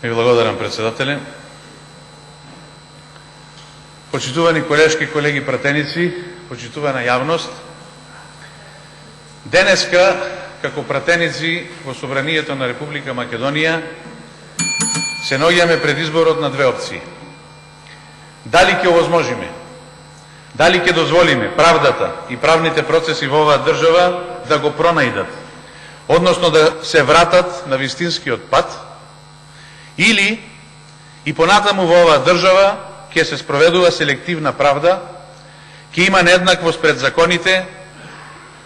Ви благодарам, председателе. Почитувани колешки, колеги пратеници, почитувана јавност, денеска, како пратеници во Собранието на Република Македонија, се наоѓаме пред изборот на две опции. Дали ќе овозможиме, дали ќе дозволиме правдата и правните процеси во оваа држава да го пронајдат, односно да се вратат на вистинскиот пат, или и понатаму во оваа држава ќе се спроведува селективна правда, ќе има нееднаквост пред законите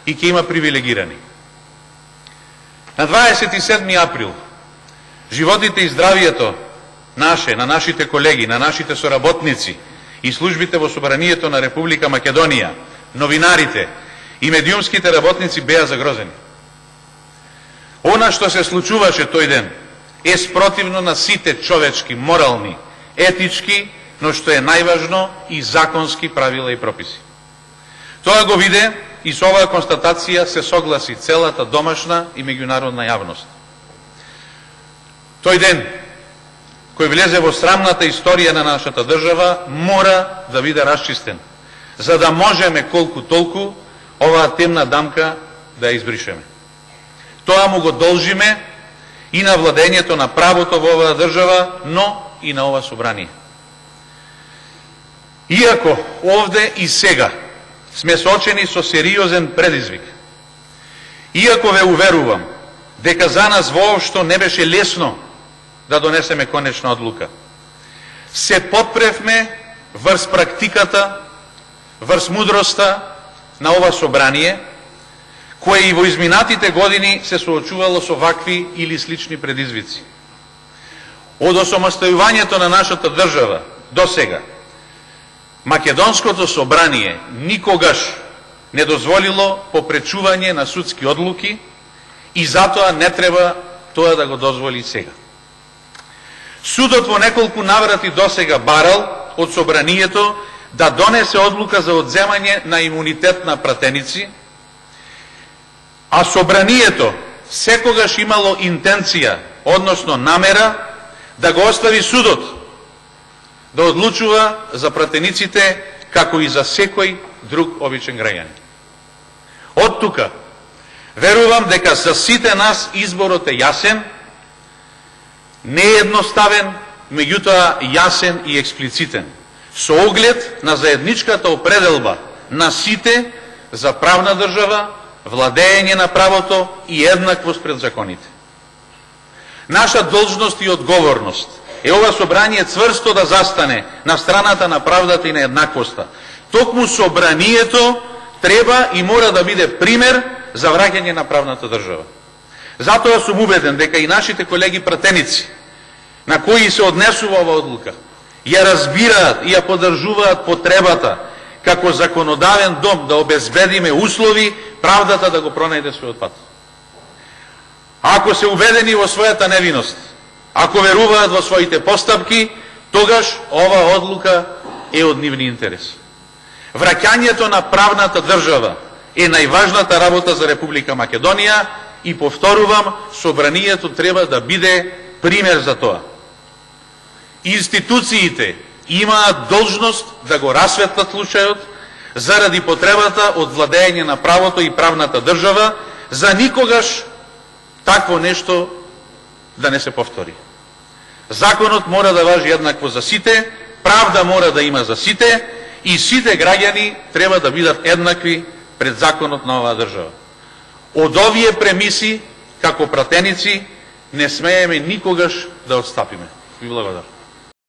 и ќе има привилегирани. На 27. април животите и здравието на нашите колеги, на нашите соработници и службите во Собранието на Република Македонија, новинарите и медиумските работници беа загрозени. Она што се случуваше тој ден е спротивно на сите човечки, морални, етички, но што е најважно и законски правила и прописи. Тоа го виде и со оваа констатација се согласи целата домашна и меѓународна јавност. Тој ден, кој влезе во срамната историја на нашата држава, мора да биде расчистен, за да можеме колку толку оваа темна дамка да ја избришеме. Тоа му го должиме и на владењето на правото во оваа држава, но и на ова собрание. Иако овде и сега сме соочени со сериозен предизвик, иако ве уверувам дека за нас воопшто не беше лесно да донесеме конечна одлука, се подпревме врз практиката, врз мудроста на ова собрание, кое и во изминатите години се соочувало со вакви или слични предизвици. Од осамостојувањето на нашата држава до сега, Македонското собрание никогаш не дозволило попречување на судски одлуки и затоа не треба тоа да го дозволи сега. Судот во неколку наврати досега барал од собранието да донесе одлука за одземање на имунитет на пратеници, а собранието секогаш имало интенција, односно намера, да го остави судот да одлучува за пратениците како и за секој друг обичен граѓанин. Од тука, верувам дека за сите нас изборот е јасен, не е едноставен, меѓутоа јасен и експлицитен, со оглед на заедничката определба на сите за правна држава, владење на правото и еднаквост пред законите. Наша должност и одговорност е ова собрание цврсто да застане на страната на правдата и на еднаквоста. Токму собранието треба и мора да биде пример за враќање на правната држава. Затоа сум убеден дека и нашите колеги пратеници, на кои се однесува ова одлука, ја разбираат и ја поддржуваат потребата како законодавен дом да обезбедиме услови правдата да го пронајде својот пат. Ако се убедени во својата невиност, ако веруваат во своите постапки, тогаш ова одлука е од нивни интерес. Враќањето на правната држава е најважната работа за Република Македонија и повторувам, собранието треба да биде пример за тоа. Институциите имаат должност да го расветлат случајот заради потребата од владење на правото и правната држава, за никогаш такво нешто да не се повтори. Законот мора да важи еднакво за сите, правда мора да има за сите и сите граѓани треба да бидат еднакви пред законот на оваа држава. Од овие премиси, како пратеници, не смееме никогаш да отстапиме. Ви благодарам.